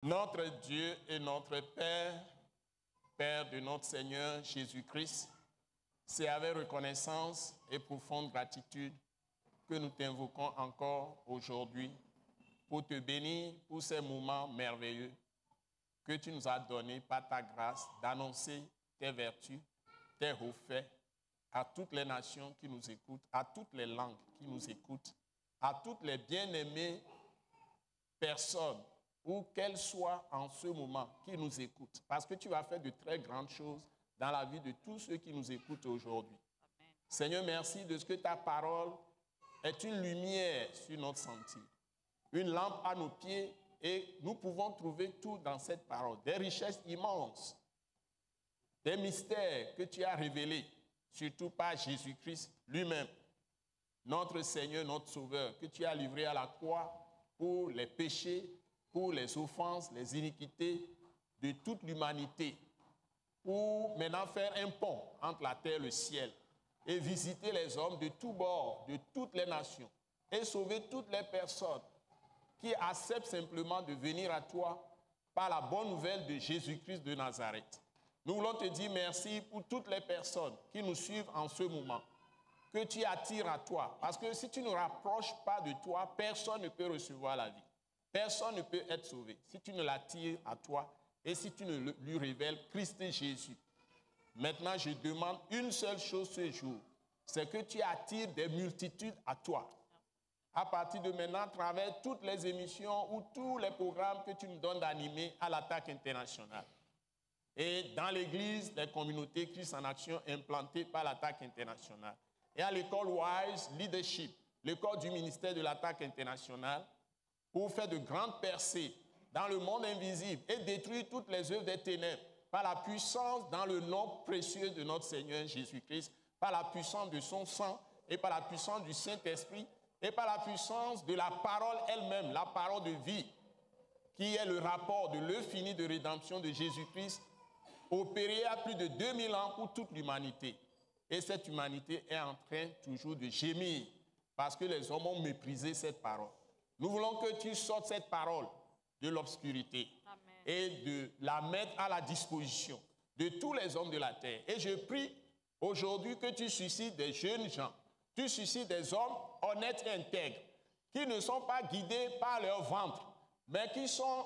Notre Dieu et notre Père, Père de notre Seigneur Jésus-Christ, c'est avec reconnaissance et profonde gratitude que nous t'invoquons encore aujourd'hui pour te bénir pour ces moments merveilleux que tu nous as donnés par ta grâce d'annoncer tes vertus, tes hauts faits à toutes les nations qui nous écoutent, à toutes les langues qui nous écoutent, à toutes les bien-aimées personnes, où qu'elles soient en ce moment, qui nous écoutent. Parce que tu vas faire de très grandes choses dans la vie de tous ceux qui nous écoutent aujourd'hui. Seigneur, merci de ce que ta parole est une lumière sur notre sentier, une lampe à nos pieds, et nous pouvons trouver tout dans cette parole, des richesses immenses, des mystères que tu as révélés, surtout par Jésus-Christ lui-même, notre Seigneur, notre Sauveur, que tu as livré à la croix pour les péchés, pour les offenses, les iniquités de toute l'humanité, pour maintenant faire un pont entre la terre et le ciel, et visiter les hommes de tous bords, de toutes les nations, et sauver toutes les personnes qui acceptent simplement de venir à toi par la bonne nouvelle de Jésus-Christ de Nazareth. Nous voulons te dire merci pour toutes les personnes qui nous suivent en ce moment, que tu attires à toi. Parce que si tu ne rapproches pas de toi, personne ne peut recevoir la vie. Personne ne peut être sauvé si tu ne l'attires à toi et si tu ne lui révèles Christ Jésus. Maintenant, je demande une seule chose ce jour, c'est que tu attires des multitudes à toi. À partir de maintenant, à travers toutes les émissions ou tous les programmes que tu nous donnes d'animer à l'Attaque internationale. Et dans l'Église, les communautés Christ en action implantées par l'Attaque internationale. Et à l'école Wise Leadership, l'école du ministère de l'Attaque internationale, pour faire de grandes percées dans le monde invisible et détruire toutes les œuvres des ténèbres par la puissance dans le nom précieux de notre Seigneur Jésus-Christ, par la puissance de son sang et par la puissance du Saint-Esprit et par la puissance de la parole elle-même, la parole de vie, qui est le rapport de l'œuvre finie de rédemption de Jésus-Christ, opéré à plus de 2000 ans pour toute l'humanité. Et cette humanité est en train toujours de gémir parce que les hommes ont méprisé cette parole. Nous voulons que tu sortes cette parole de l'obscurité et de la mettre à la disposition de tous les hommes de la terre. Et je prie aujourd'hui que tu suscites des jeunes gens, tu suscites des hommes honnêtes et intègres, qui ne sont pas guidés par leur ventre, mais qui sont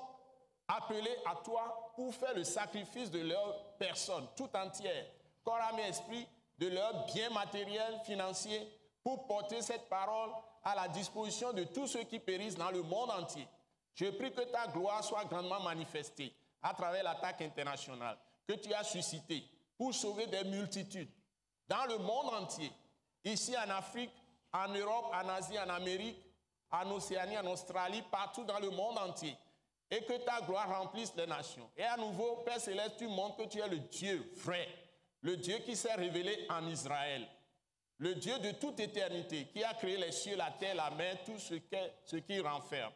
appelés à toi pour faire le sacrifice de leur personne tout entière, corps, âme et esprit, de leur bien matériel, financier, pour porter cette parole à la disposition de tous ceux qui périssent dans le monde entier. Je prie que ta gloire soit grandement manifestée à travers l'Attaque internationale que tu as suscitée pour sauver des multitudes dans le monde entier, ici en Afrique, en Europe, en Asie, en Amérique, en Océanie, en Australie, partout dans le monde entier. Et que ta gloire remplisse les nations. Et à nouveau, Père Céleste, tu montres que tu es le Dieu vrai, le Dieu qui s'est révélé en Israël, le Dieu de toute éternité, qui a créé les cieux, la terre, la mer, tout ce qui renferme.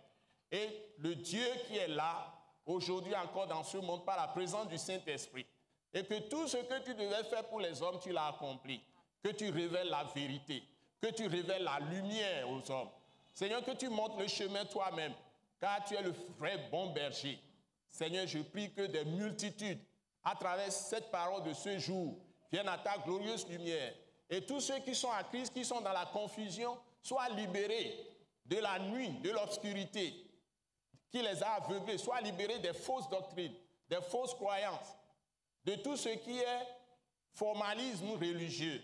Et le Dieu qui est là, aujourd'hui encore dans ce monde, par la présence du Saint-Esprit. Et que tout ce que tu devais faire pour les hommes, tu l'as accompli. Que tu révèles la vérité, que tu révèles la lumière aux hommes. Seigneur, que tu montres le chemin toi-même, car tu es le vrai bon berger. Seigneur, je prie que des multitudes, à travers cette parole de ce jour, viennent à ta glorieuse lumière. Et tous ceux qui sont à Christ, qui sont dans la confusion, soient libérés de la nuit, de l'obscurité qui les a aveuglés, soient libérés des fausses doctrines, des fausses croyances, de tout ce qui est formalisme religieux,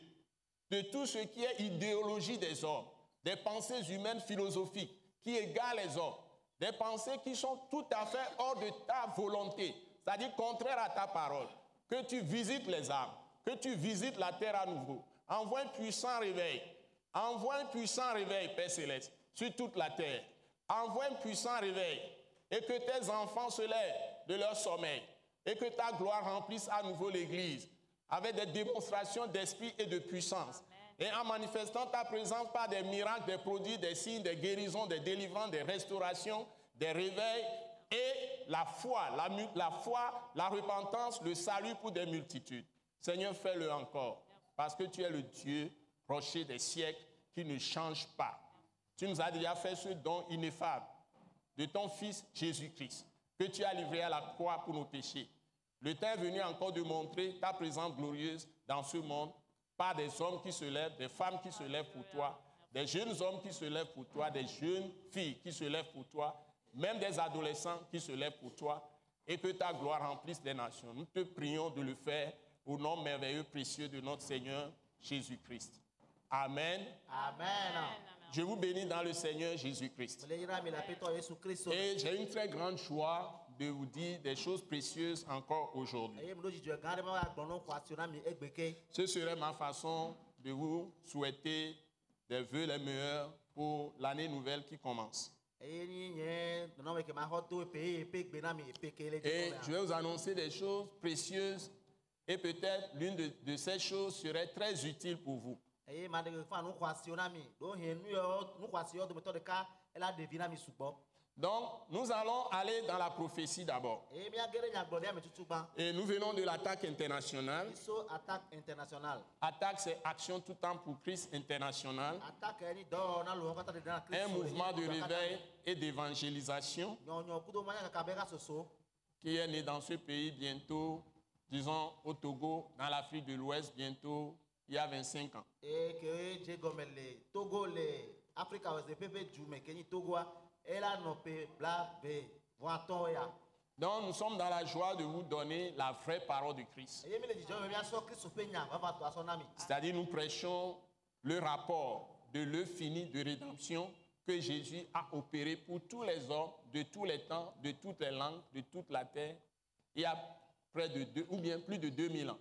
de tout ce qui est idéologie des hommes, des pensées humaines philosophiques qui égarent les hommes, des pensées qui sont tout à fait hors de ta volonté, c'est-à-dire contraire à ta parole. Que tu visites les âmes, que tu visites la terre à nouveau. Envoie un puissant réveil. Envoie un puissant réveil, Père Céleste, sur toute la terre. Envoie un puissant réveil et que tes enfants se lèvent de leur sommeil et que ta gloire remplisse à nouveau l'Église avec des démonstrations d'esprit et de puissance. Amen. Et en manifestant ta présence par des miracles, des prodiges, des signes, des guérisons, des délivrances, des restaurations, des réveils et la foi, la repentance, le salut pour des multitudes. Seigneur, fais-le encore parce que tu es le Dieu rocher des siècles qui ne change pas. Tu nous as déjà fait ce don ineffable de ton Fils Jésus-Christ. que tu as livré à la croix pour nos péchés. Le temps est venu encore de montrer ta présence glorieuse dans ce monde par des hommes qui se lèvent, des femmes qui se lèvent pour toi, des jeunes hommes qui se lèvent pour toi, des jeunes filles qui se lèvent pour toi, même des adolescents qui se lèvent pour toi, et que ta gloire remplisse les nations. Nous te prions de le faire au nom merveilleux, précieux de notre Seigneur Jésus-Christ. Amen. Amen. Je vous bénis dans le Seigneur Jésus-Christ. Et j'ai une très grande joie de vous dire des choses précieuses encore aujourd'hui. Ce serait ma façon de vous souhaiter des vœux les meilleurs pour l'année nouvelle qui commence. Et je vais vous annoncer des choses précieuses et peut-être l'une de ces choses serait très utile pour vous. Donc, nous allons aller dans la prophétie d'abord. Et nous venons de l'attaque internationale. Attaque, c'est Action tout temps pour Christ international. Un mouvement de réveil et d'évangélisation qui est né dans ce pays bientôt, disons au Togo, dans l'Afrique de l'Ouest bientôt, il y a 25 ans. Donc nous sommes dans la joie de vous donner la vraie parole de Christ. C'est-à-dire nous prêchons le rapport de l'œuvre finie de rédemption que Jésus a opéré pour tous les hommes, de tous les temps, de toutes les langues, de toute la terre, il y a près de 2 ou bien plus de 2000 ans.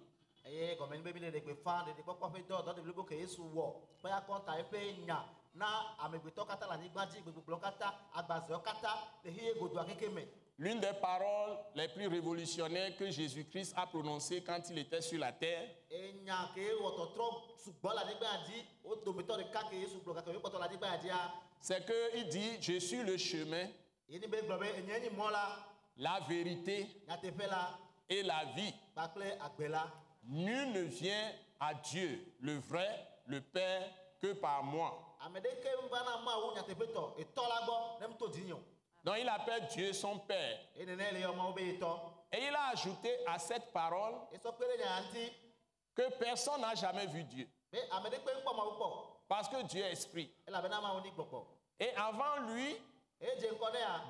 L'une des paroles les plus révolutionnaires que Jésus-Christ a prononcées quand il était sur la terre, c'est qu'il dit, je suis le chemin, la vérité et la vie. Nul ne vient à Dieu, le vrai, le Père, que par moi. Donc il appelle Dieu son Père. Et il a ajouté à cette parole que personne n'a jamais vu Dieu. Parce que Dieu est esprit. Et avant lui,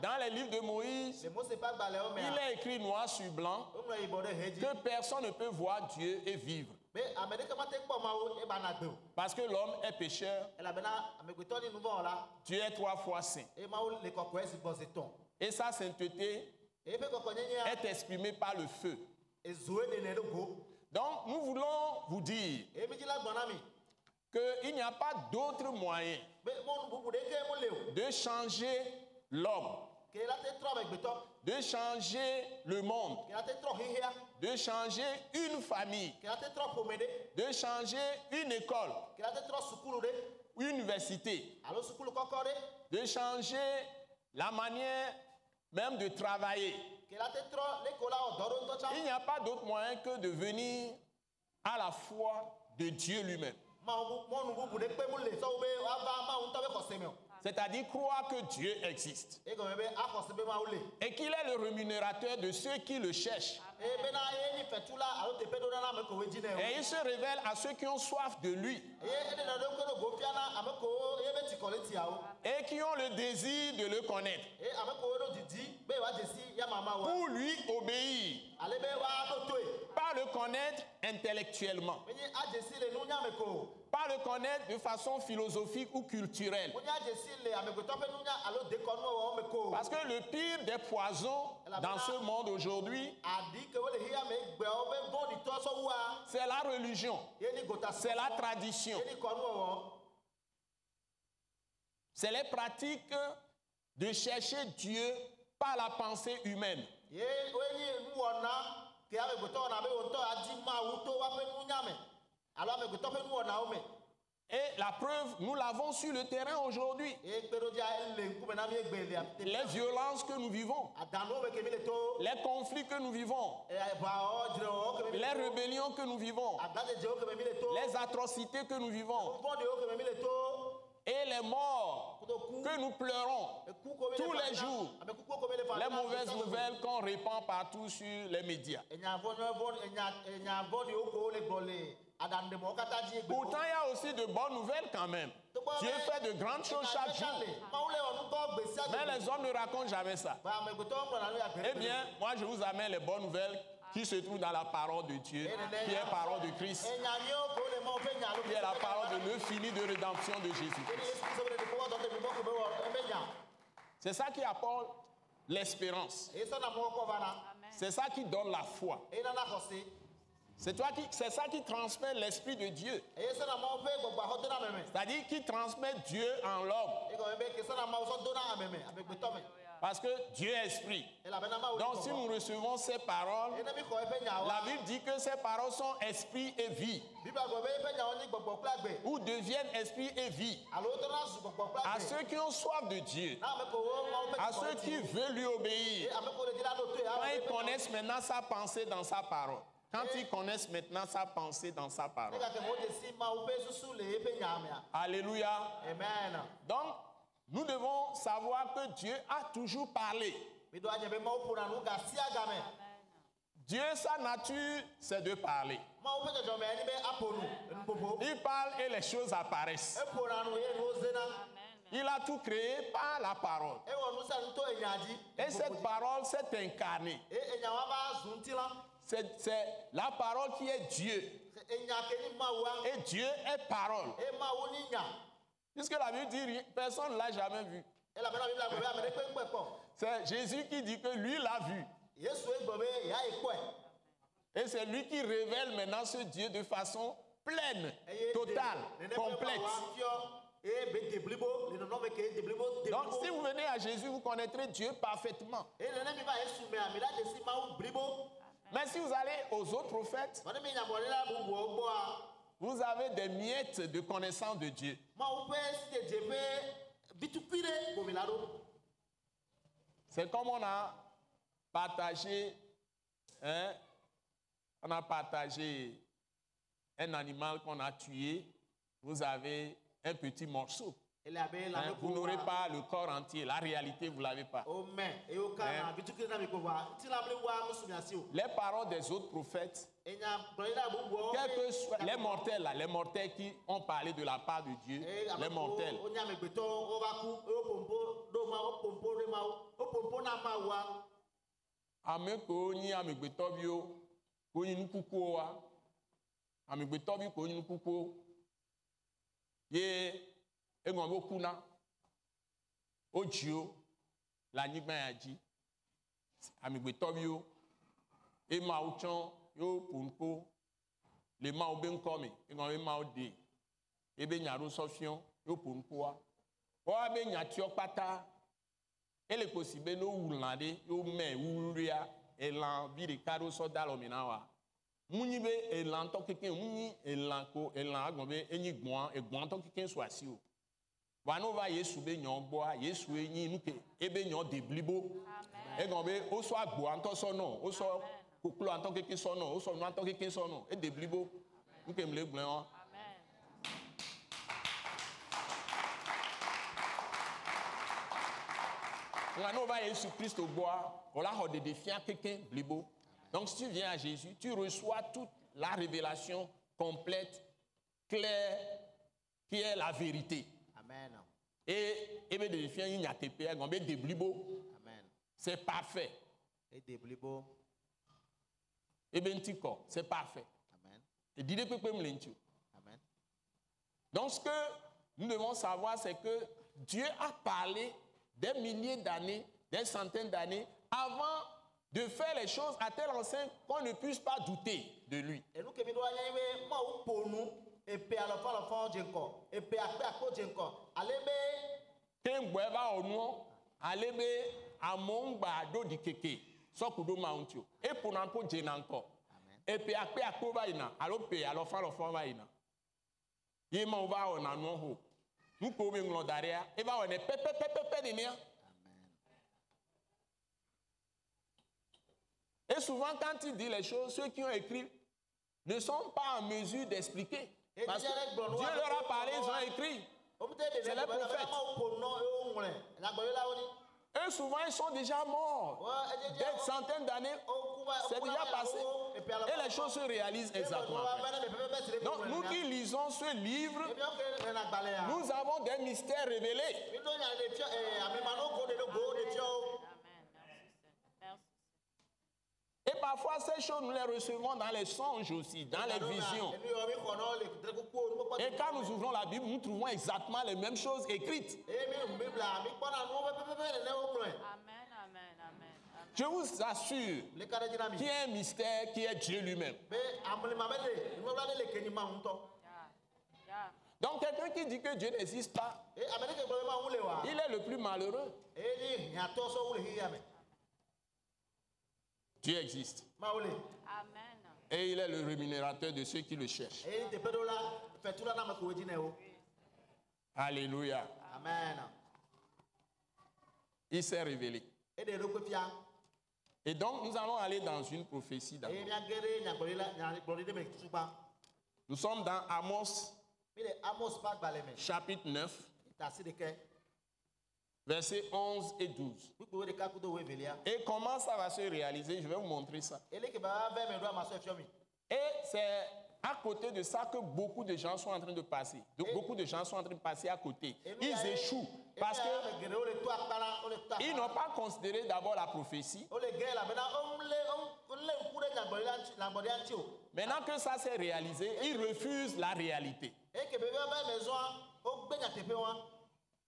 dans les livres de Moïse, il est écrit noir sur blanc que personne ne peut voir Dieu et vivre. Parce que l'homme est pécheur, Dieu est 3 fois saint. Et sa sainteté est exprimée par le feu. Donc nous voulons vous dire qu'il n'y a pas d'autre moyen de changer l'homme, de changer le monde, de changer une famille, de changer une école, une université, de changer la manière même de travailler. Il n'y a pas d'autre moyen que de venir à la foi de Dieu lui-même. C'est-à-dire croire que Dieu existe et qu'il est le rémunérateur de ceux qui le cherchent. Et il se révèle à ceux qui ont soif de lui et qui ont le désir de le connaître pour lui obéir, pas le connaître intellectuellement, pas le connaître de façon philosophique ou culturelle. Parce que le pire des poisons dans ce monde aujourd'hui, c'est la religion, c'est la tradition, c'est les pratiques de chercher Dieu par la pensée humaine. Et la preuve, nous l'avons sur le terrain aujourd'hui. Les violences que nous vivons, les conflits que nous vivons, les rébellions que nous vivons, les atrocités que nous vivons. Et les morts que nous pleurons tous les jours, les mauvaises nouvelles qu'on répand partout sur les médias. Pourtant, il y a aussi de bonnes nouvelles quand même. Dieu fait de grandes choses chaque jour. Mais les hommes ne racontent jamais ça. Eh bien, moi je vous amène les bonnes nouvelles qui se trouvent dans la parole de Dieu, qui est la parole de Christ, qui est la parole de l'infini de rédemption de Jésus-Christ. C'est ça qui apporte l'espérance. C'est ça qui donne la foi. C'est ça qui transmet l'Esprit de Dieu. C'est-à-dire qui transmet Dieu en l'homme. Parce que Dieu est esprit. Donc si nous recevons ces paroles, la Bible dit que ces paroles sont esprit et vie. Ou deviennent esprit et vie. À ceux qui ont soif de Dieu. À ceux qui veulent lui obéir. Quand ils connaissent maintenant sa pensée dans sa parole. Quand ils connaissent maintenant sa pensée dans sa parole. Alléluia. Amen. Donc, nous devons savoir que Dieu a toujours parlé. Dieu, sa nature, c'est de parler. Il parle et les choses apparaissent. Il a tout créé par la parole. Et cette parole s'est incarnée. C'est la parole qui est Dieu. Et Dieu est parole. Puisque la Bible dit, personne ne l'a jamais vu. C'est Jésus qui dit que lui l'a vu. Et c'est lui qui révèle maintenant ce Dieu de façon pleine, totale, complète. Donc si vous venez à Jésus, vous connaîtrez Dieu parfaitement. Mais si vous allez aux autres prophètes, vous avez des miettes de connaissance de Dieu. C'est comme on a partagé, un animal qu'on a tué. Vous avez un petit morceau. Vous n'aurez pas le corps entier. La réalité, vous ne l'avez pas. Les paroles des autres prophètes, quels que soient les mortels, là, les mortels qui ont parlé de la part de Dieu, les mortels. Engomokuna Ochio la nyigba yaji amigbetobio e ma uchon yo punpo le ma oben come engome ma ode ebe nyaro sofion yo punpo o abe nyatio pata ele posibe no wulande yo me wuluria elan bi de kado so dalomina wa munyibe elan to keke munyi elan ko elan agombe enyigbon egbon to keke so asi o. Vanova Yesu be nyogboa Yesu enyi nuke ebe nyo deblibo egombe o so agbo anto so no o so koklo anto keke so no o so no anto keke so no e deblibo nuke mle gblon o. Amen. Vanova Yesu Christ boa on la ho de défiant keke blibo. Donc si tu viens à Jésus, tu reçois toute la révélation complète, claire, qui est la vérité. Amen. Et c'est parfait. C'est parfait. Amen. Amen. Donc ce que nous devons savoir, c'est que Dieu a parlé des milliers d'années, des centaines d'années, avant de faire les choses à telle enseigne qu'on ne puisse pas douter de lui. Kembueva ono alebe amongba do dikeke sokudo mauntio e ponanko jenanko e pe akpe akova ina alo pe alo fa lo fo va ina ye ma ova ona no ho nuko me nglo daria e ba wona pepepepe de nia. Et souvent quand il dit les choses, ceux qui ont écrit ne sont pas en mesure d'expliquer parce que Dieu leur a parlé, ils ont écrit. C'est les prophètes. Eux, souvent, ils sont déjà morts. Des centaines d'années, c'est déjà passé. Et les choses se réalisent exactement. Donc, nous qui lisons ce livre, nous avons des mystères révélés. Et parfois, ces choses, nous les recevons dans les songes aussi, dans les visions. Et quand nous ouvrons la Bible, nous trouvons exactement les mêmes choses écrites. Je vous assure qu'il y a un mystère qui est Dieu lui-même. Donc quelqu'un qui dit que Dieu n'existe pas, il est le plus malheureux. Dieu existe. Et il est le rémunérateur de ceux qui le cherchent. Alléluia. Amen. Il s'est révélé. Et donc, nous allons aller dans une prophétie d'abord. Nous sommes dans Amos, chapitre 9, versets 11 et 12. Et comment ça va se réaliser? Je vais vous montrer ça. Et c'est à côté de ça que beaucoup de gens sont en train de passer. Donc, beaucoup de gens sont en train de passer à côté. Ils échouent parce qu'ils n'ont pas considéré d'abord la prophétie. Maintenant que ça s'est réalisé, ils refusent la réalité.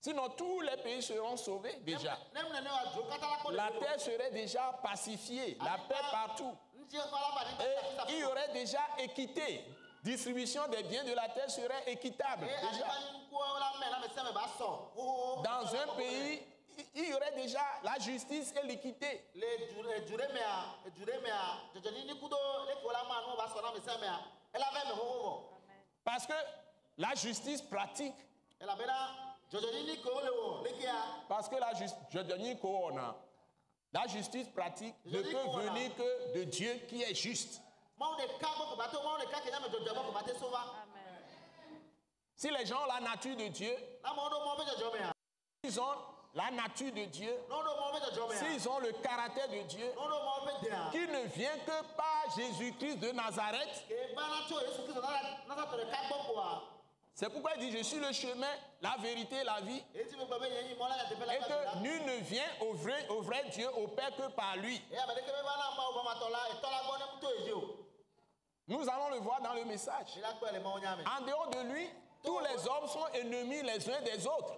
Sinon, tous les pays seront sauvés déjà. La terre serait déjà pacifiée, la paix partout. Et il y aurait déjà équité. Distribution des biens de la terre serait équitable. Déjà. Dans un pays, il y aurait déjà la justice et l'équité. Parce que la justice pratique. Parce que la justice pratique ne peut venir que de Dieu qui est juste. Si les gens ont la nature de Dieu, s'ils ont la nature de Dieu, s'ils ont le caractère de Dieu, qui ne vient que par Jésus-Christ de Nazareth, c'est pourquoi il dit, je suis le chemin, la vérité et la vie. Et que nul ne vient au vrai Dieu, au Père que par lui. Nous allons le voir dans le message. En dehors de lui, tous les hommes sont ennemis les uns des autres.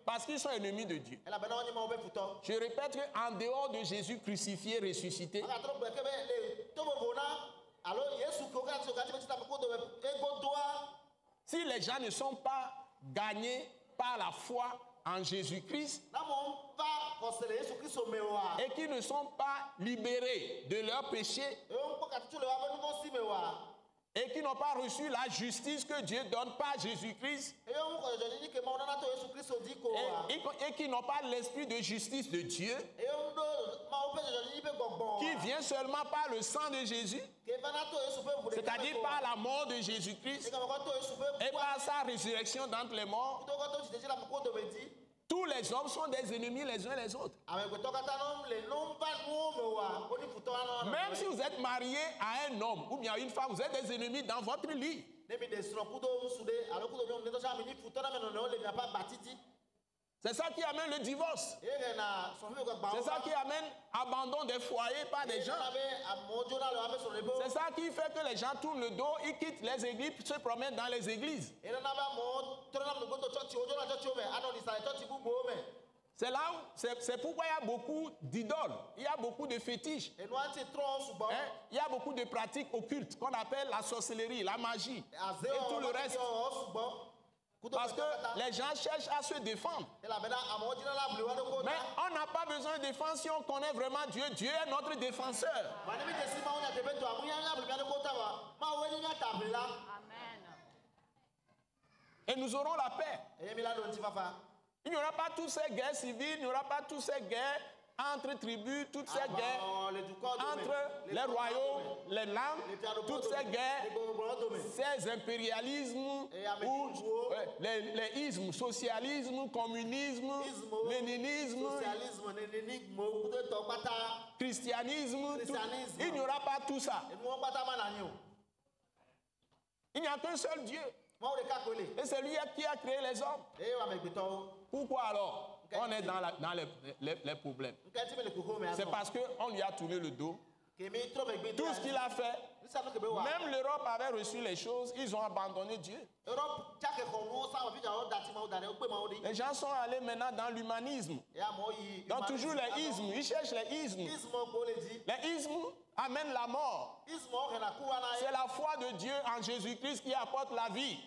Parce qu'ils sont ennemis de Dieu. Je répète qu'en dehors de Jésus crucifié, ressuscité, si les gens ne sont pas gagnés par la foi en Jésus-Christ et qui ne sont pas libérés de leurs péchés et qui n'ont pas reçu la justice que Dieu donne par Jésus-Christ et qui n'ont pas l'esprit de justice de Dieu qui vient seulement par le sang de Jésus, c'est-à-dire par la mort de Jésus-Christ et par sa résurrection d'entre les morts, tous les hommes sont des ennemis les uns les autres. Même si vous êtes marié à un homme ou bien à une femme, vous êtes des ennemis dans votre lit. C'est ça qui amène le divorce. C'est ça qui amène l'abandon des foyers par des gens. C'est ça qui fait que les gens tournent le dos, ils quittent les églises, se promènent dans les églises. C'est là où, c'est pourquoi il y a beaucoup d'idoles, il y a beaucoup de fétiches. Il y a beaucoup de pratiques occultes qu'on appelle la sorcellerie, la magie et tout le reste. Parce que les gens cherchent à se défendre. Mais on n'a pas besoin de défense si on connaît vraiment Dieu. Dieu est notre défenseur. Et nous aurons la paix. Il n'y aura pas toutes ces guerres civiles, il n'y aura pas toutes ces guerres entre tribus, toutes ces guerres, entre les royaumes, les langues, toutes ces guerres, ces impérialismes, les ismes, socialisme, communisme, léninisme, christianisme, il n'y aura pas tout ça. Il n'y a qu'un seul Dieu. Et c'est lui qui a créé les hommes. Pourquoi alors on est dans les problèmes? C'est parce qu'on lui a tourné le dos. Tout ce qu'il a fait, même l'Europe avait reçu les choses, ils ont abandonné Dieu. Les gens sont allés maintenant dans l'humanisme. Donc toujours les ismes, ils cherchent les ismes. Les ismes amènent la mort. C'est la foi de Dieu en Jésus-Christ qui apporte la vie.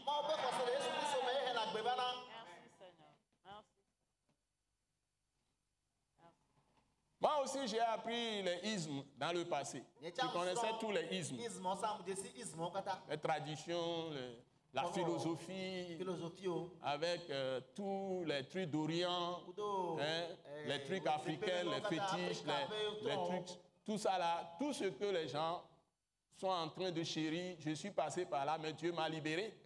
Moi aussi, j'ai appris les ismes dans le passé. Je connaissais tous les ismes. Les traditions, la philosophie, avec tous les trucs d'Orient, les trucs africains, les fétiches, les trucs, tout ça là, tout ce que les gens sont en train de chérir. Je suis passé par là, mais Dieu m'a libéré.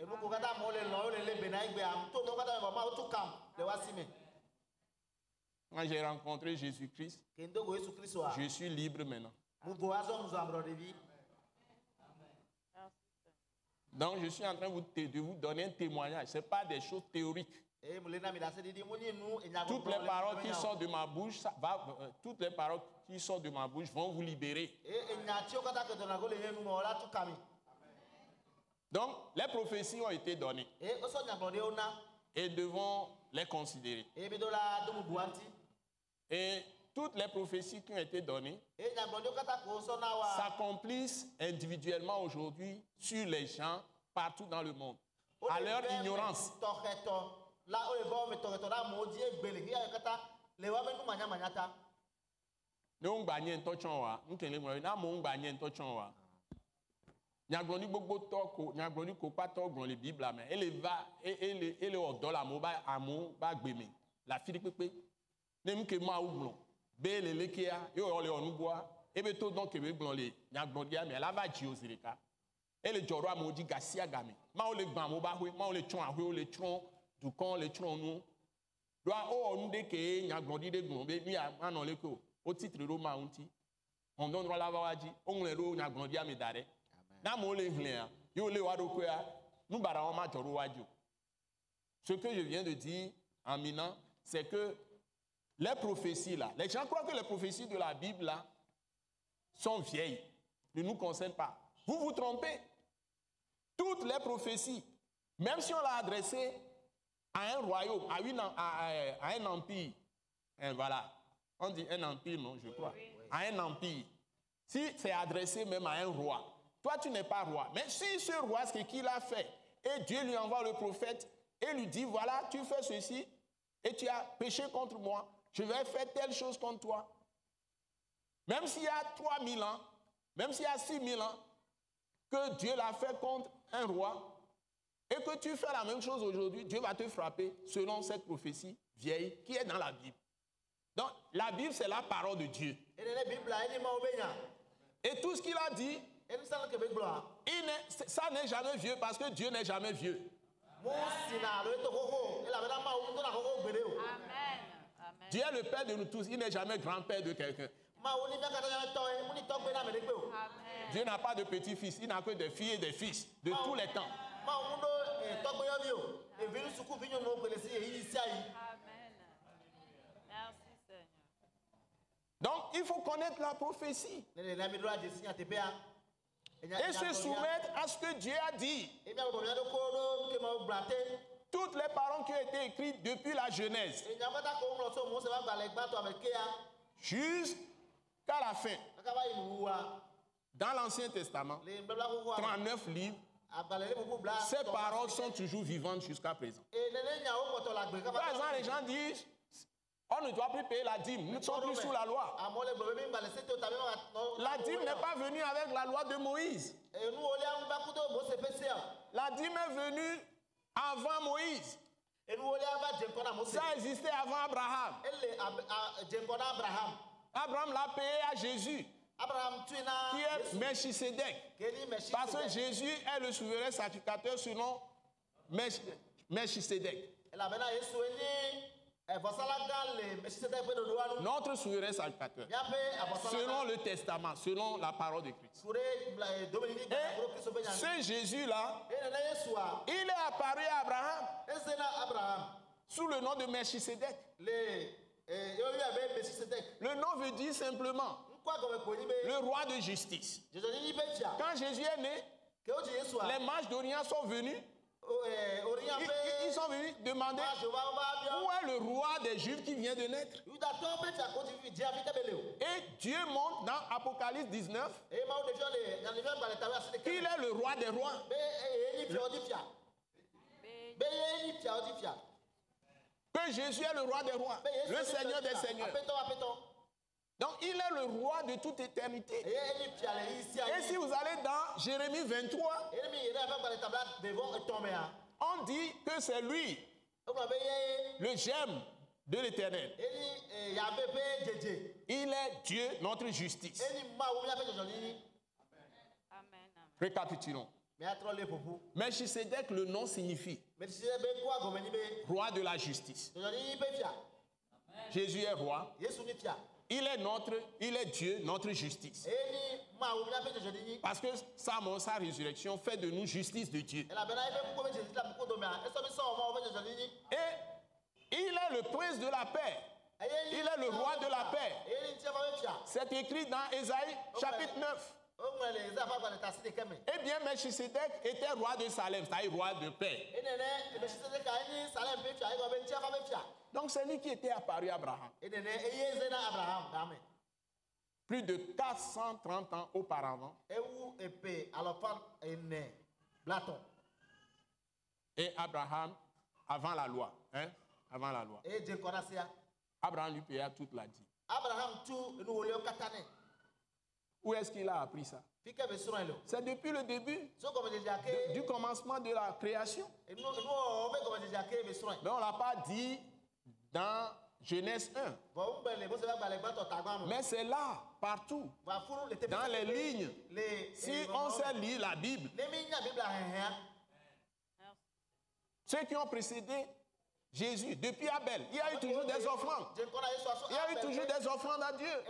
Quand j'ai rencontré Jésus-Christ, je suis libre maintenant. Donc je suis en train de vous donner un témoignage. Ce n'est pas des choses théoriques. Toutes les paroles qui sortent de ma bouche, toutes les paroles qui sortent de ma bouche vont vous libérer. Donc les prophéties ont été données. Et devons les considérer. Et toutes les prophéties qui ont été données s'accomplissent individuellement aujourd'hui sur les gens partout dans le monde, à leur ignorance. Nyagloni gbogbo to nyagloni ko pato gbon le Bible mais ele va ele odo la mo ba amu ba gbemi la firi pepe nem ke ma ugbon be le lekia yo le onugboa ebe to don ke be gbon le nyaglon dia mais la va ji ozirika ele joro amoji gasia game ma o le gban mo ba hwe ma o le tron ahwe o le tron du kon le tron nu do o onu de ke nyaglon di de gbon be mi anon le ko o titre ro ma unti on don ro la va waji o nle ro nyaglon dia me dare. Ce que je viens de dire en minant, c'est que les prophéties là, les gens croient que les prophéties de la Bible là sont vieilles, ne nous concernent pas. Vous vous trompez. Toutes les prophéties, même si on l'a adressé à un royaume, à un empire, voilà, on dit un empire, non, je crois, à un empire, si c'est adressé même à un roi, toi, tu n'es pas roi. Mais si ce roi, ce qu'il a fait, et Dieu lui envoie le prophète et lui dit, voilà, tu fais ceci, et tu as péché contre moi, je vais faire telle chose contre toi. Même s'il y a 3000 ans, même s'il y a 6000 ans, que Dieu l'a fait contre un roi, et que tu fais la même chose aujourd'hui, Dieu va te frapper selon cette prophétie vieille qui est dans la Bible. Donc, la Bible, c'est la parole de Dieu. Et tout ce qu'il a dit, ça n'est jamais vieux parce que Dieu n'est jamais vieux. Dieu est le Père de nous tous, il n'est jamais grand-père de quelqu'un. Dieu n'a pas de petits-fils, il n'a que des filles et des fils de tous les temps. Donc, il faut connaître la prophétie. Et se soumettre à ce que Dieu a dit. Toutes les paroles qui ont été écrites depuis la Genèse jusqu'à la fin. Dans l'Ancien Testament, 39 livres, ces paroles sont toujours vivantes jusqu'à présent. Par exemple, les gens disent, on ne doit plus payer la dîme, nous ne sommes plus sous la loi. La dîme n'est pas venue avec la loi de Moïse. La dîme est venue avant Moïse. Ça existait avant Abraham. Abraham l'a payé à Jésus, qui est Melchisedec. Parce que Jésus est le souverain sacrificateur selon Melchisedec. Notre souverain sacrificateur, selon le testament, selon la parole de Christ. Et ce Jésus-là, il est apparu à Abraham sous le nom de Melchisedec. Le nom veut dire simplement le roi de justice. Quand Jésus est né, les mages d'Orient sont venus. Ils sont venus demander où est le roi des Juifs qui vient de naître. Et Dieu montre dans Apocalypse 19 qu'il est le roi des rois. Que Jésus est le roi des rois, le Seigneur des seigneurs. Donc il est le roi de toute éternité. Et si vous allez dans Jérémie 23, on dit que c'est lui, le gemme de l'Éternel. Il est Dieu, notre justice. Récapitulons. Melchisedec, le nom signifie roi de la justice. Jésus est roi. Il est Dieu, notre justice. Parce que sa mort, sa résurrection fait de nous justice de Dieu. Et il est le prince de la paix. Il est le roi de la paix. C'est écrit dans Ésaïe chapitre 9. Eh bien, Melchisedec était roi de Salem, c'est-à-dire roi de paix. Donc c'est lui qui était apparu à Abraham. Plus de 430 ans auparavant. Et Abraham, avant la loi. Avant la loi. Abraham lui paya toute la dîme. Où est-ce qu'il a appris ça? C'est depuis le début du commencement de la création. Mais on ne l'a pas dit dans Genèse 1. Mais c'est là, partout, dans les lignes. Si on sait lire la Bible, ceux qui ont précédé Jésus, depuis Abel, il y a eu toujours des offrandes. Il y a eu toujours des offrandes à Dieu.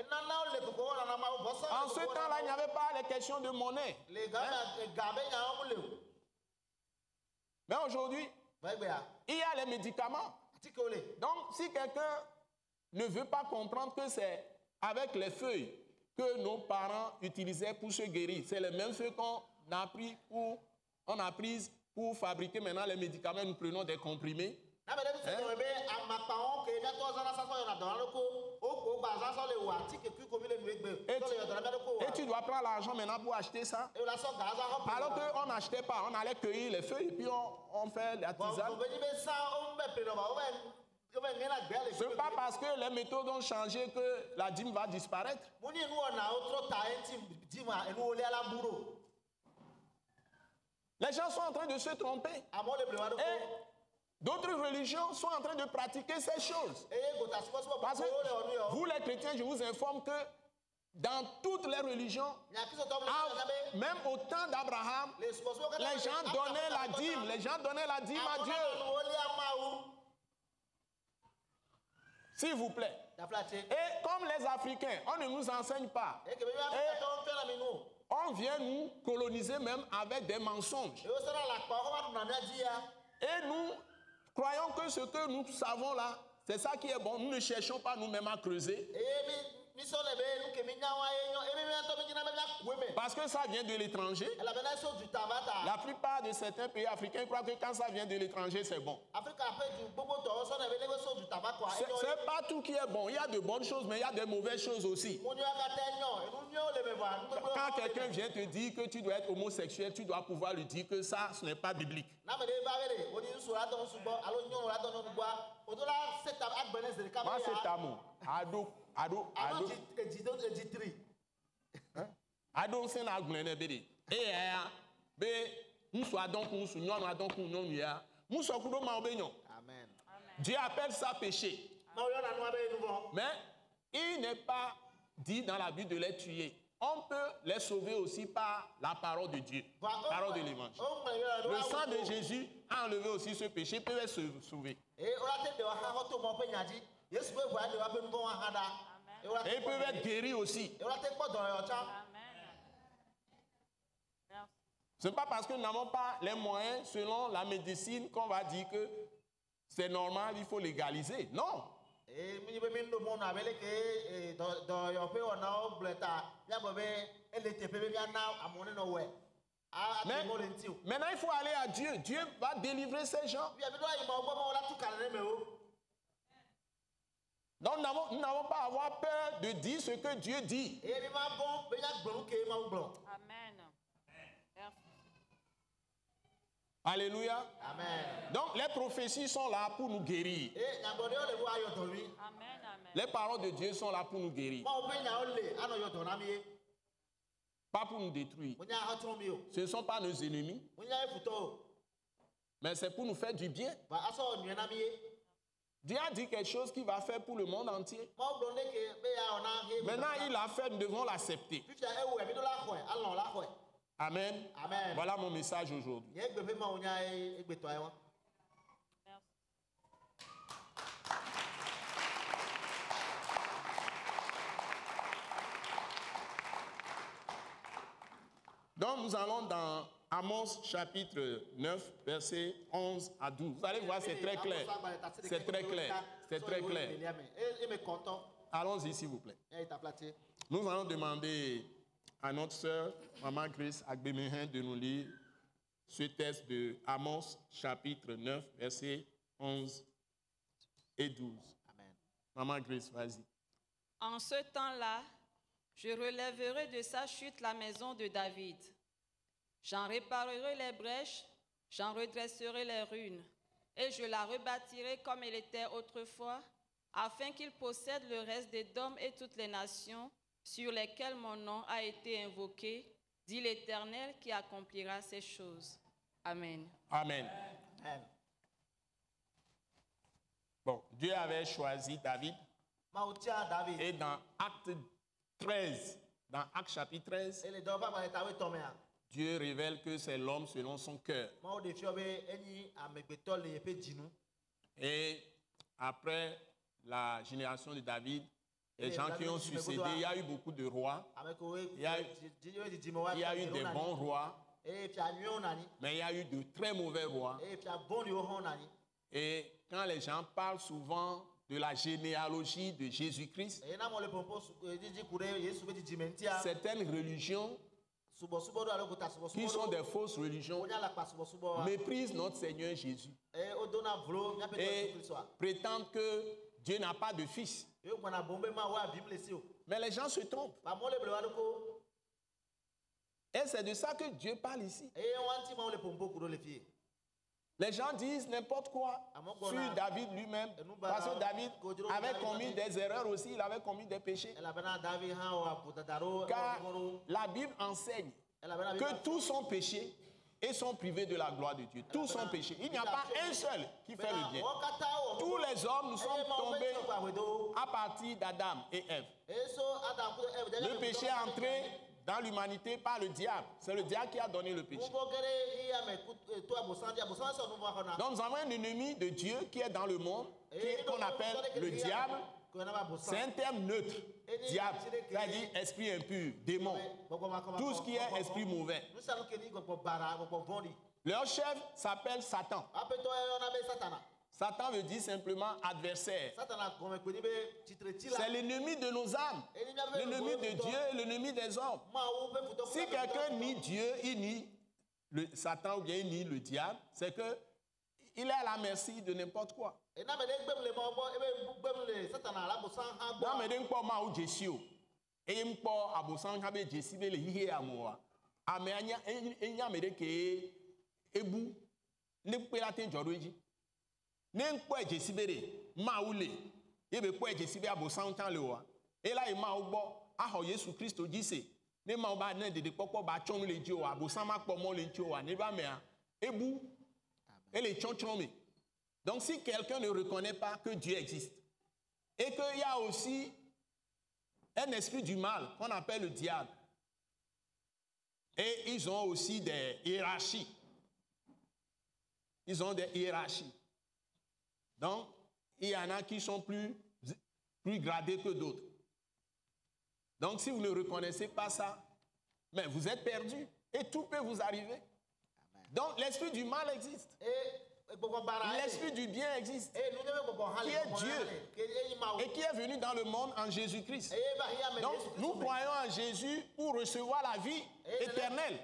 En ce temps-là, il n'y avait pas les questions de monnaie. Mais aujourd'hui, il y a les médicaments. Donc, si quelqu'un ne veut pas comprendre que c'est avec les feuilles que nos parents utilisaient pour se guérir, c'est les mêmes feuilles qu'on a prises pour fabriquer maintenant les médicaments, nous prenons des comprimés. Et tu dois prendre l'argent maintenant pour acheter ça. Alors qu'on n'achetait pas, on allait cueillir les feuilles et puis on fait la tisane. Ce n'est pas parce que les méthodes ont changé que la dîme va disparaître. Les gens sont en train de se tromper. Et d'autres religions sont en train de pratiquer ces choses. Parce que vous les chrétiens, je vous informe que dans toutes les religions, même au temps d'Abraham, les gens donnaient la dîme. Les gens donnaient la dîme à Dieu. S'il vous plaît. Et comme les Africains, on ne nous enseigne pas. Et on vient nous coloniser même avec des mensonges. Et nous croyons que ce que nous savons là, c'est ça qui est bon. Nous ne cherchons pas nous-mêmes à creuser. Parce que ça vient de l'étranger. La plupart de certains pays africains croient que quand ça vient de l'étranger, c'est bon. C'est pas tout qui est bon. Il y a de bonnes choses, mais il y a de mauvaises choses aussi. Quand quelqu'un vient te dire que tu dois être homosexuel, tu dois pouvoir lui dire que ça, ce n'est pas biblique. Moi, c'est amour. Ado sen na gblene be de eya be muso adon kun su nyonu adon kun nyonu ya muso kudo ma obenyo. Amen. Dieu appelle ça péché. Mais il n'est pas dit dans la Bible de les tuer. On peut les sauver aussi par la parole de Dieu, parole de l'évangile. Le sang de Jésus a enlevé aussi ce péché, peut les sauver. Et ils peuvent être guéris aussi. Ce n'est pas parce que nous n'avons pas les moyens, selon la médecine, qu'on va dire que c'est normal, il faut légaliser. Non. Mais maintenant, il faut aller à Dieu. Dieu va délivrer ces gens. Donc, nous n'avons pas à avoir peur de dire ce que Dieu dit. Amen. Alléluia. Amen. Donc, les prophéties sont là pour nous guérir. Amen. Les paroles de Dieu sont là pour nous guérir. Pas pour nous détruire. Ce ne sont pas nos ennemis. Mais c'est pour nous faire du bien. Dieu a dit quelque chose qu'il va faire pour le monde entier. Maintenant, il a fait, nous devons l'accepter. Amen. Amen. Voilà mon message aujourd'hui. Donc, nous allons dans Amos chapitre 9, versets 11 à 12. Vous allez voir, c'est très clair. C'est très clair. C'est très clair. Allons-y, s'il vous plaît. Nous allons demander à notre sœur, Maman Grace Agbemehen, de nous lire ce texte de Amos chapitre 9, versets 11 et 12. Amen. Maman Grace, vas-y. En ce temps-là, je relèverai de sa chute la maison de David. J'en réparerai les brèches, j'en redresserai les ruines, et je la rebâtirai comme elle était autrefois, afin qu'il possède le reste d'Édom et toutes les nations sur lesquelles mon nom a été invoqué, dit l'Éternel qui accomplira ces choses. Amen. Amen. Amen. Bon, Dieu avait choisi David. Et dans Acte 13, dans Acte chapitre 13, Dieu révèle que c'est l'homme selon son cœur. Et après la génération de David, les gens qui ont succédé, il y a eu beaucoup de rois. Il y a eu des bons rois. Mais il y a eu de très mauvais rois. Et quand les gens parlent souvent de la généalogie de Jésus-Christ, certaines religions qui sont des fausses religions méprisent notre Seigneur Jésus et prétendent que Dieu n'a pas de fils. Mais les gens se trompent. Et c'est de ça que Dieu parle ici. Les gens disent n'importe quoi sur David lui-même, parce que David avait commis des erreurs aussi, il avait commis des péchés. Car la Bible enseigne que tous sont péchés et sont privés de la gloire de Dieu. Tous sont péchés. Il n'y a pas un seul qui fait le bien. Tous les hommes, nous sommes tombés à partir d'Adam et Ève. Le péché est entré dans l'humanité par le diable. C'est le diable qui a donné le péché. Donc nous avons un ennemi de Dieu qui est dans le monde, qu'on appelle le diable. C'est un terme neutre. Diable, c'est-à-dire esprit impur, démon. Tout ce qui est esprit mauvais. Leur chef s'appelle Satan. Satan veut dire simplement adversaire. C'est l'ennemi de nos âmes, l'ennemi de Dieu et l'ennemi des hommes. Si quelqu'un nie Dieu, il nie Satan ou bien il nie le diable, c'est qu'il est à la merci de n'importe quoi. N'importe jesibere maoule ebe kwa jesibe abosan tan le wa e la e ma ogbo aho Yesu Kristo jise ne ma ba na dede popo ba chon le ji o abosan ma po mo le ji o ne ba me a ebu et les chonchon me. Donc si quelqu'un ne reconnaît pas que Dieu existe et qu'il y a aussi un esprit du mal qu'on appelle le diable. Et ils ont aussi des hiérarchies. Ils ont des hiérarchies. Donc, il y en a qui sont plus gradés que d'autres. Donc, si vous ne reconnaissez pas ça, mais vous êtes perdu et tout peut vous arriver. Donc, l'esprit du mal existe. L'esprit du bien existe, qui est Dieu et qui est venu dans le monde en Jésus-Christ. Donc, nous croyons en Jésus pour recevoir la vie éternelle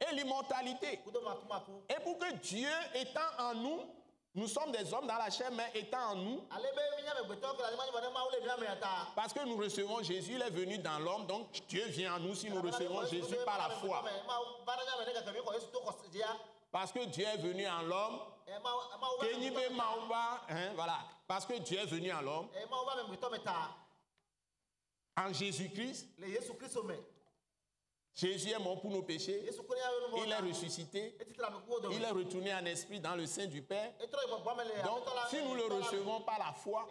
et l'immortalité. Et pour que Dieu étant en nous, nous sommes des hommes dans la chair, mais étant en nous, parce que nous recevons Jésus, il est venu dans l'homme, donc Dieu vient en nous si nous recevons Jésus par la foi. Parce que Dieu est venu en l'homme, voilà. Parce que Dieu est venu en l'homme, en Jésus-Christ. Jésus est mort pour nos péchés, il est ressuscité, il est retourné en esprit dans le sein du Père. Donc, si nous le recevons par la foi,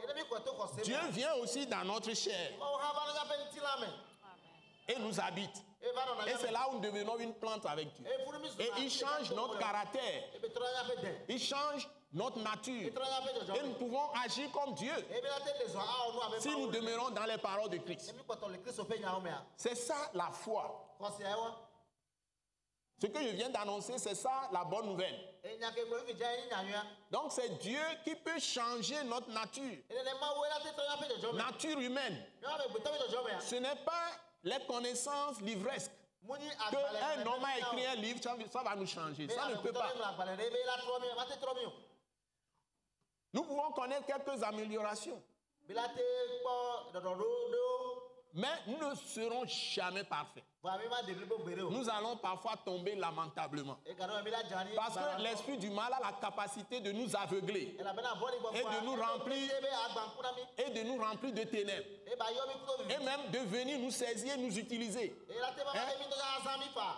Dieu vient aussi dans notre chair et nous habite. Et c'est là où nous devenons une plante avec Dieu. Et il change notre caractère, il change notre nature. Et nous pouvons agir comme Dieu si nous demeurons dans les paroles de Christ. C'est ça la foi. Ce que je viens d'annoncer, c'est ça la bonne nouvelle. Donc c'est Dieu qui peut changer notre nature. Nature humaine. Ce n'est pas les connaissances livresques. Qu'un homme a écrit un livre, ça va nous changer. Ça ne peut pas. Nous pouvons connaître quelques améliorations. Mais nous ne serons jamais parfaits. Nous allons parfois tomber lamentablement. Parce que l'esprit du mal a la capacité de nous aveugler et de nous remplir de ténèbres. Et même de venir nous saisir et nous utiliser.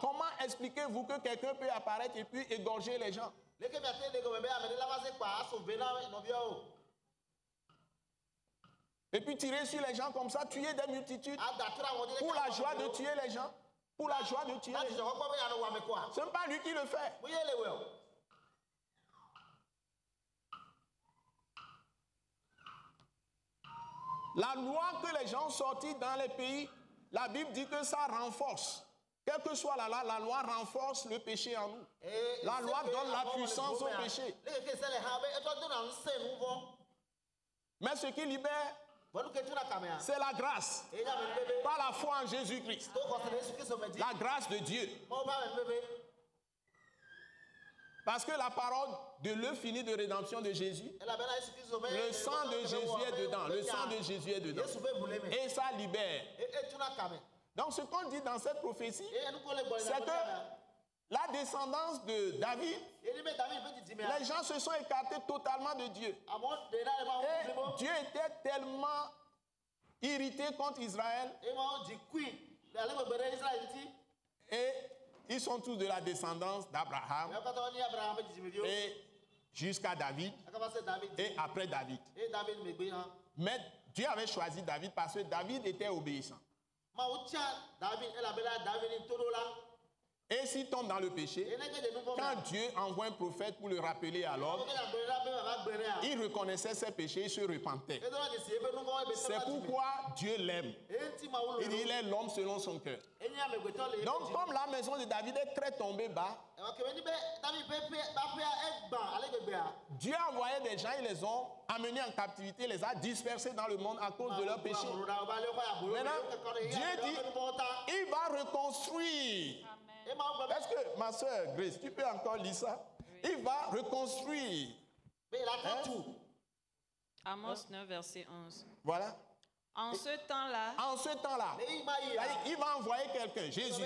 Comment expliquez-vous que quelqu'un peut apparaître et puis égorger les gens? Et puis tirer sur les gens comme ça, tuer des multitudes pour la joie de tuer les gens. Pour la joie de tuer les gens. Ce n'est pas lui qui le fait. La loi que les gens ont sortie dans les pays, la Bible dit que ça renforce. Quelle que soit la loi renforce le péché en nous. La loi donne la puissance au péché. Mais ce qui libère, c'est la grâce. Par la foi en Jésus-Christ. La grâce de Dieu. Parce que la parole de l'œuvre finie de rédemption de Jésus, le sang de Jésus est dedans. Le sang de Jésus est dedans. Et ça libère. Donc ce qu'on dit dans cette prophétie, c'est que la descendance de David, les gens se sont écartés totalement de Dieu. Et Dieu était tellement irrité contre Israël. Et ils sont tous de la descendance d'Abraham. Et jusqu'à David. Et après David. Mais Dieu avait choisi David parce que David était obéissant. Et s'il tombe dans le péché, quand Dieu envoie un prophète pour le rappeler à l'homme, il reconnaissait ses péchés, il se repentait. C'est pourquoi Dieu l'aime. Il dit, il est l'homme selon son cœur. Donc, comme la maison de David est très tombée bas, Dieu a envoyé des gens, ils les ont amenés en captivité, les a dispersés dans le monde à cause de leurs péchés. Maintenant, Dieu dit, il va reconstruire. Est-ce que, ma soeur Grace, tu peux encore lire ça? Il va reconstruire. Amos 9, verset 11. Voilà. En ce temps-là, il va envoyer quelqu'un, Jésus.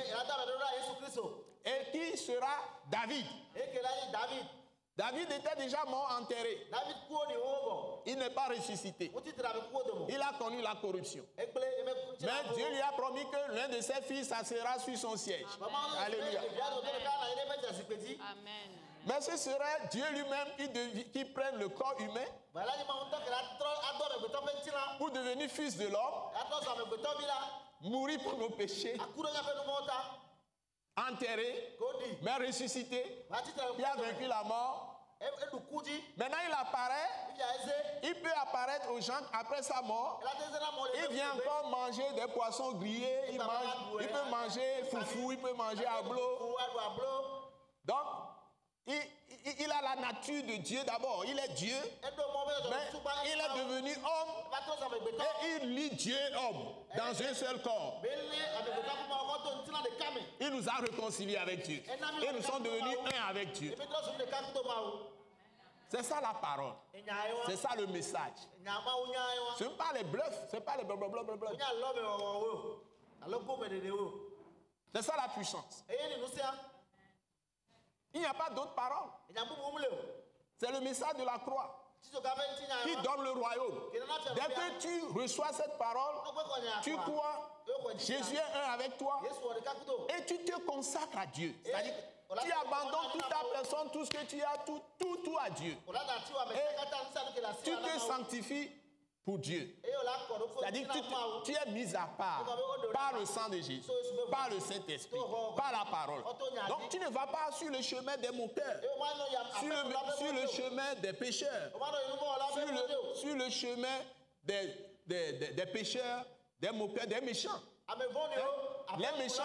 Et qui sera David. David était déjà mort, enterré. Il n'est pas ressuscité. Il a connu la corruption. Mais Dieu lui a promis que l'un de ses fils, ça sera sur son siège. Alléluia. Amen. Mais ce serait Dieu lui-même qui prenne le corps humain pour devenir fils de l'homme, mourir pour nos péchés, enterré, mais ressuscité, qui a vaincu la mort. Maintenant, il apparaît, il peut apparaître aux gens après sa mort. Il vient encore manger des poissons grillés, il peut manger foufou, il peut manger aglo. Donc, il a la nature de Dieu d'abord. Il est Dieu, mais il est devenu homme et il lie Dieu et homme dans un seul corps. Il nous a réconciliés avec Dieu et nous sommes devenus un avec Dieu. C'est ça la parole. C'est ça le message. Ce n'est pas les bluffs, ce n'est pas les blablabla. C'est ça la puissance. Il n'y a pas d'autre parole. C'est le message de la croix qui donne le royaume. Dès que tu reçois cette parole, tu crois, Jésus est un avec toi et tu te consacres à Dieu. C'est-à-dire que tu abandonnes toute ta personne, tout ce que tu as, tout à Dieu. Et tu te sanctifies pour Dieu. C'est-à-dire que tu es mis à part par le sang de Jésus, par le Saint-Esprit, par la parole. Donc tu ne vas pas sur le chemin des moqueurs, sur le chemin des pécheurs, sur le chemin des pécheurs, des moqueurs, des méchants. Les méchants,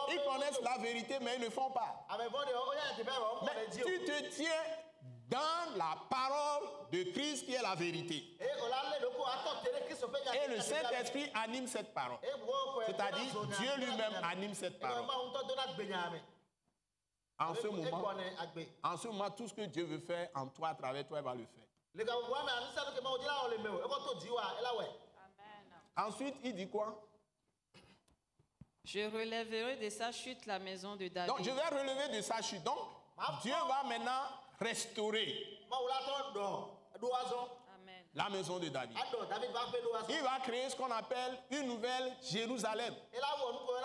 ils connaissent la vérité, mais ils ne font pas. Mais tu te tiens dans la parole de Christ qui est la vérité. Et le Saint-Esprit anime cette parole. C'est-à-dire, Dieu lui-même anime cette parole. En ce moment, tout ce que Dieu veut faire en toi, à travers toi, il va le faire. Ensuite, il dit quoi? Je relèverai de sa chute la maison de David. Donc, je vais relever de sa chute. Donc, Dieu va maintenant restaurer la maison de David. Il va créer ce qu'on appelle une nouvelle Jérusalem.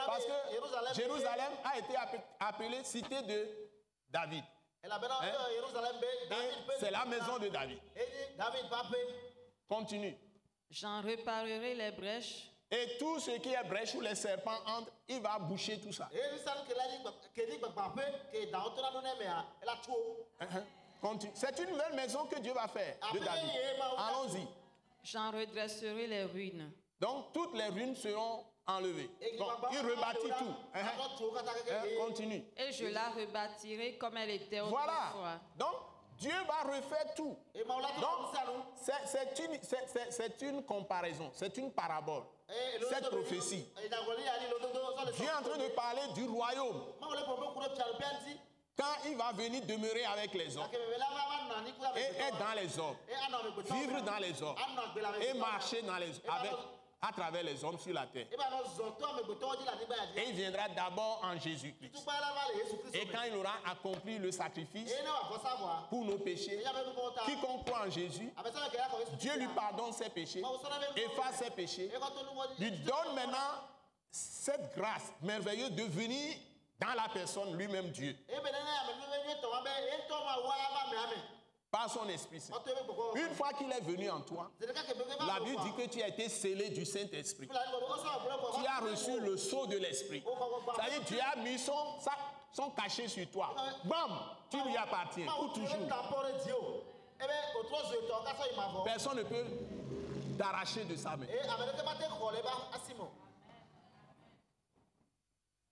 Parce que Jérusalem a été appelée cité de David. C'est la maison de David. Continue. J'en réparerai les brèches. Et tout ce qui est brèche où les serpents entrent, il va boucher tout ça. C'est une nouvelle maison que Dieu va faire de David. Allons-y. J'en redresserai les ruines. Donc toutes les ruines seront enlevées. Donc il rebâtit tout. Continue. Et je la rebâtirai comme elle était autrefois. Voilà. Donc Dieu va refaire tout. Donc c'est une comparaison, c'est une parabole. Cette prophétie. Dieu est en train de parler du royaume. Quand il va venir demeurer avec les hommes, et être dans les hommes, vivre dans les hommes, et marcher dans les à travers les hommes sur la terre. Et il viendra d'abord en Jésus-Christ. Et quand il aura accompli le sacrifice pour nos péchés, quiconque croit en Jésus, Dieu lui pardonne ses péchés, efface ses péchés, lui donne maintenant cette grâce merveilleuse de venir dans la personne lui-même Dieu. Par son Esprit Saint. Une fois qu'il est venu en toi, la Bible dit que tu as été scellé du Saint-Esprit. Tu as reçu le sceau de l'Esprit. C'est-à-dire que Dieu a mis son cachet sur toi. Bam! Tu lui appartiens pour toujours. Personne ne peut t'arracher de sa main.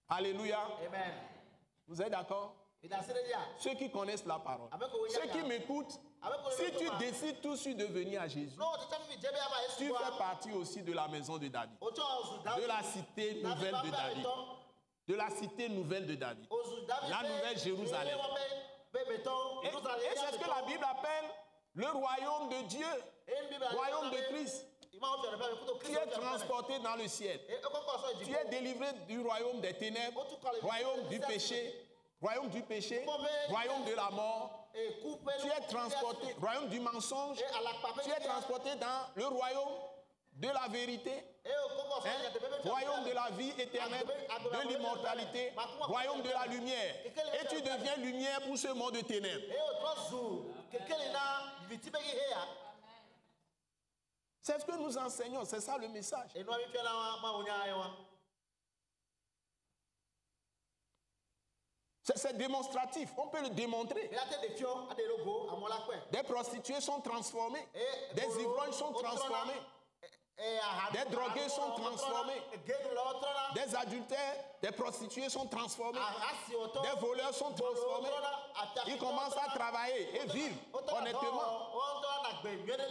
Alléluia. Amen. Vous êtes d'accord? Ceux qui connaissent la parole, ceux qui m'écoutent, si tu décides tout de suite de venir à Jésus, tu fais partie aussi de la maison de David, de la cité nouvelle de David, de la cité nouvelle de David, la nouvelle Jérusalem. Et c'est ce que la Bible appelle le royaume de Dieu, royaume de Christ. Tu es transporté dans le ciel. Tu es délivré du royaume des ténèbres, royaume du péché, royaume de la mort. Tu es transporté, royaume du mensonge. Tu es transporté dans le royaume de la vérité, royaume de la vie éternelle, de l'immortalité, royaume de la lumière. Et tu deviens lumière pour ce monde de ténèbres. C'est ce que nous enseignons, c'est ça le message. C'est démonstratif, on peut le démontrer. Des prostituées sont transformées, des ivrognes sont transformés, des drogués sont transformés, des adultères, des prostituées sont transformées, des voleurs sont transformés. Ils commencent à travailler et vivre honnêtement.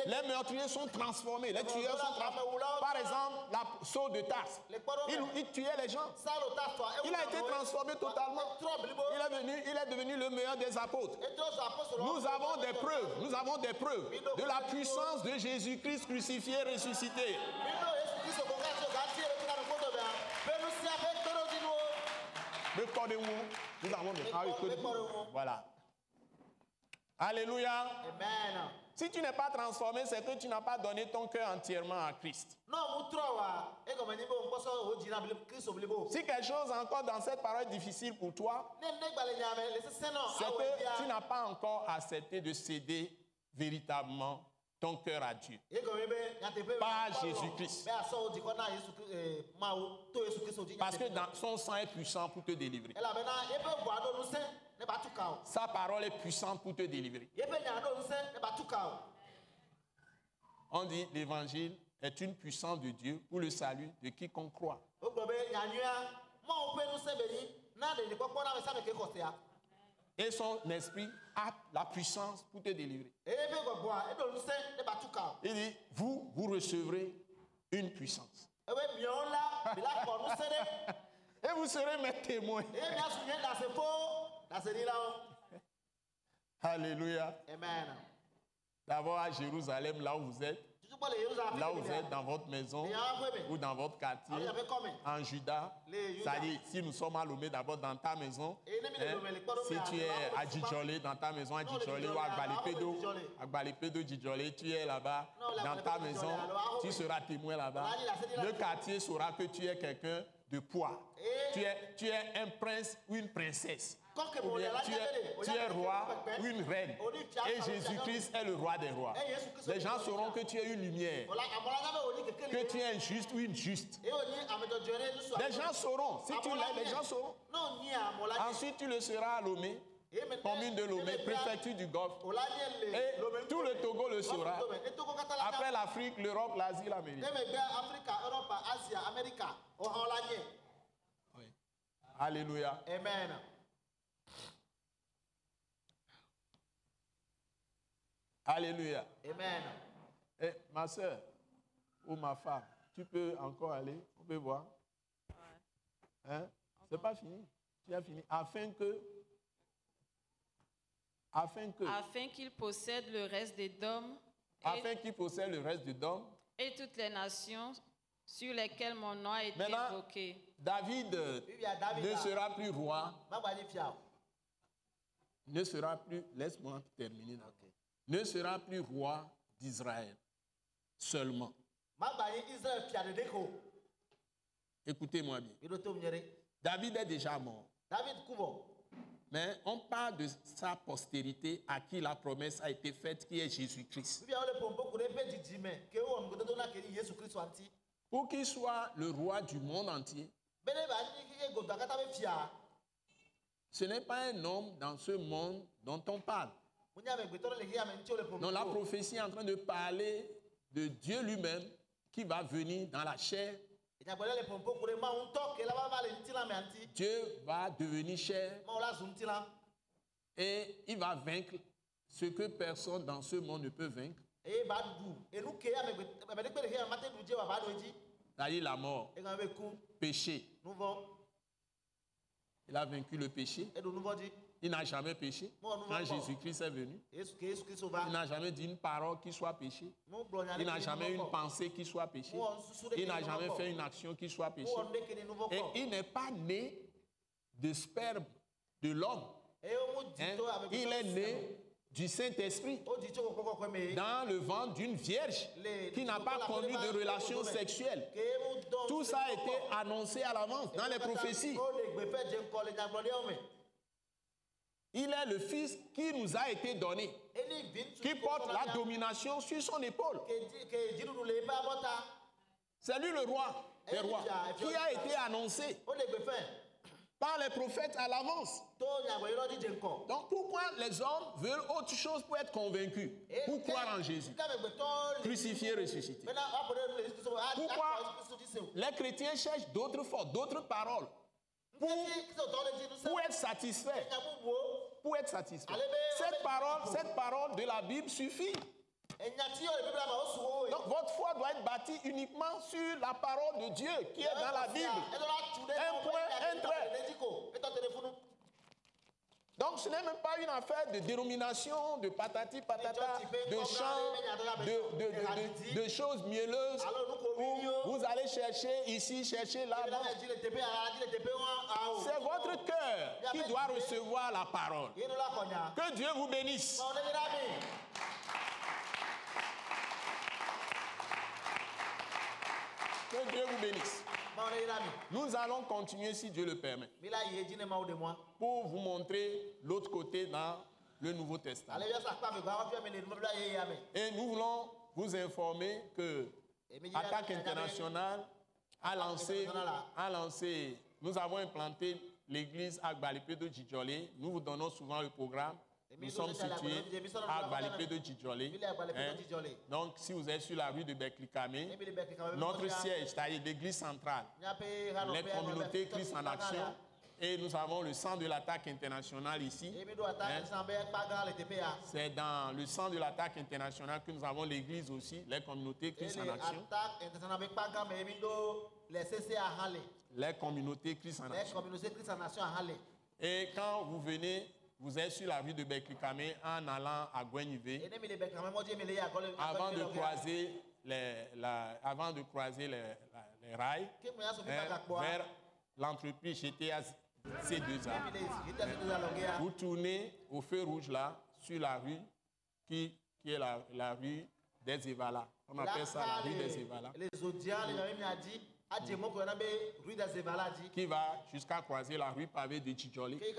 Les meurtriers sont transformés, les tueurs sont transformés. Par exemple, la Saul de Tarse, il tuait les gens. Il a été transformé totalement. Il est devenu le meilleur des apôtres. Nous avons des preuves de la puissance de Jésus-Christ crucifié, ressuscité. Nous avons des voilà. Alléluia. Amen. Si tu n'es pas transformé, c'est que tu n'as pas donné ton cœur entièrement à Christ. Si quelque chose encore dans cette parole est difficile pour toi, c'est que tu n'as pas encore accepté de céder véritablement ton cœur à Dieu. Par Jésus-Christ. Parce que son sang est puissant pour te délivrer. Sa parole est puissante pour te délivrer. On dit l'évangile est une puissance de Dieu pour le salut de quiconque croit. Et son esprit a la puissance pour te délivrer. Il dit, vous recevrez une puissance. Et vous serez mes témoins. Alléluia. Amen. D'abord à Jérusalem, là où vous êtes dans votre maison ou dans votre quartier, en Juda. C'est-à-dire, si nous sommes à Lomé, d'abord dans ta maison, si tu es à Djidjolé, dans ta maison à Djidjolé ou à Gbalepedo, Djidjolé, tu es là-bas, dans ta maison, tu seras témoin là-bas. Le quartier saura que tu es quelqu'un de poids. Tu es un prince ou une princesse. Ou bien tu es roi ou une reine. Et Jésus-Christ est le roi des rois. Les gens sauront que tu es une lumière. Que tu es un juste ou une juste. Les gens sauront. Si tu l'es, les gens sauront. Ensuite, tu le seras à Lomé, commune de Lomé, préfecture du Golfe. Et tout le Togo le saura. Après l'Afrique, l'Europe, l'Asie, l'Amérique. Oui. Alléluia. Amen. Alléluia. Amen. Et ma soeur ou ma femme, tu peux encore aller, on peut voir. Hein? C'est pas fini. Tu as fini. Afin qu'il possède le reste des dômes. Afin qu'il possède le reste des dômes. Et toutes les nations sur lesquelles mon nom a été évoqué. David ne sera plus roi. Ne sera plus, laisse-moi terminer. Okay. Ne sera plus roi d'Israël seulement. Écoutez-moi bien. David est déjà mort. Mais on parle de sa postérité à qui la promesse a été faite, qui est Jésus-Christ. Pour qu'il soit le roi du monde entier, ce n'est pas un homme dans ce monde dont on parle. Non, la prophétie est en train de parler de Dieu lui-même qui va venir dans la chair. Dieu va devenir chair et il va vaincre ce que personne dans ce monde ne peut vaincre. C'est-à-dire la mort, péché. Il a vaincu le péché. Il n'a jamais péché. Quand Jésus-Christ est venu, il n'a jamais dit une parole qui soit péché. Il n'a jamais eu une pensée qui soit péché. Il n'a jamais fait une action qui soit péché. Et il n'est pas né de sperme de l'homme. Hein? Il est né du Saint-Esprit o di tsoko koko kweme dans le ventre d'une vierge qui n'a pas connu de relation sexuelle. Tout ça a été annoncé à l'avance dans les prophéties. o le gbe fe je nko le nyagbode o me Il est le Fils qui nous a été donné, eni vin qui porte la domination sur son épaule. ke jidudu le ba bota C'est lui le roi des rois qui a été annoncé o le gbe fe par les prophètes à l'avance. to nyagbode lo di je nko Donc pourquoi les hommes veulent autre chose pour être convaincus, pour croire en Jésus, crucifié, ressuscité? Pourquoi les chrétiens cherchent d'autres forces, d'autres paroles pour être satisfaits? Pour être satisfaits. Cette parole de la Bible suffit. Donc votre foi doit être bâtie uniquement sur la parole de Dieu qui est dans la Bible. Un point, un trait. Donc ce n'est même pas une affaire de dénomination, de patati patata, de chants, de choses mielleuses où vous allez chercher ici, chercher là. C'est votre cœur qui doit recevoir la parole. Que Dieu vous bénisse. Que Dieu vous bénisse. Nous allons continuer si Dieu le permet pour vous montrer l'autre côté dans le Nouveau Testament. Et nous voulons vous informer que Attaque Internationale a lancé, nous avons implanté l'église à Agbalipé de Djidjolé. Nous vous donnons souvent le programme. Nous sommes situés à Agbalipé de Djidjolé. Donc, si vous êtes sur la rue de Beklikame, notre siège, c'est-à-dire l'église centrale, les communautés Christ en action, et nous avons le centre de l'attaque internationale ici. C'est dans le centre de l'attaque internationale que nous avons l'église aussi, les communautés Christ en action. Les communautés Christ en action. Et quand vous venez, vous êtes sur la rue de Beklikame en allant à Gwenyivé, avant de croiser les rails, vers l'entreprise GTA C2A. Vous tournez au feu rouge là, sur la rue qui est la rue des Evala. On appelle ça la rue des Evala. Qui va jusqu'à croiser la rue pavée de Djidjolé. Et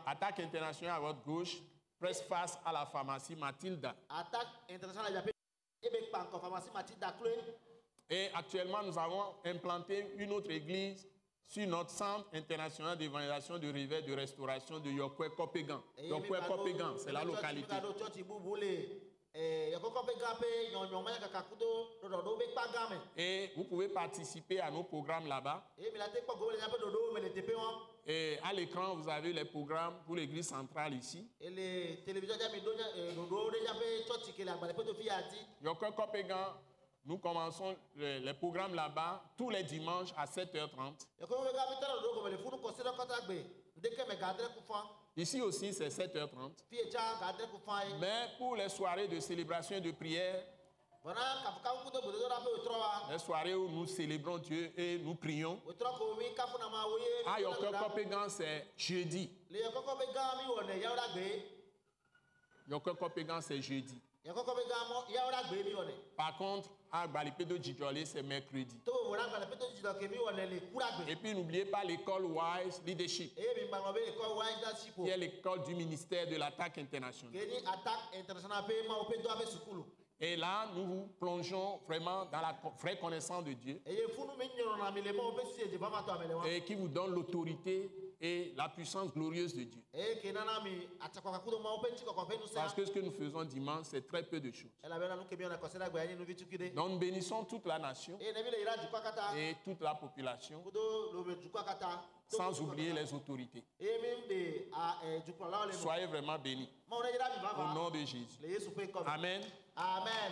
Attaque Internationale à votre gauche, presque face à la pharmacie Mathilda. Et actuellement, nous avons implanté une autre église sur notre centre international d'évangélisation, de réveil, de restauration de Yokwe Kopegan. Yokwe Kopegan, c'est la localité. Et vous pouvez participer à nos programmes là-bas. Et à l'écran, vous avez les programmes pour l'église centrale ici. Yokwe Kopegan, nous commençons les programmes là-bas tous les dimanches à 7h30. Ici aussi, c'est 7h30. Mais pour les soirées de célébration et de prière, les soirées où nous célébrons Dieu et nous prions, à Yokwe Kopegan, c'est jeudi. Yokwe Kopegan, c'est jeudi. Par contre, à Agbalipé de Djidjolé, c'est mercredi. Et puis, n'oubliez pas l'école Wise Leadership, qui est l'école du ministère de l'attaque internationale. Et là, nous vous plongeons vraiment dans la vraie connaissance de Dieu et qui vous donne l'autorité et la puissance glorieuse de Dieu. Parce que ce que nous faisons dimanche, c'est très peu de choses. Donc nous bénissons toute la nation et toute la population, sans oublier les autorités. Soyez vraiment bénis. Au nom de Jésus. Amen. Amen.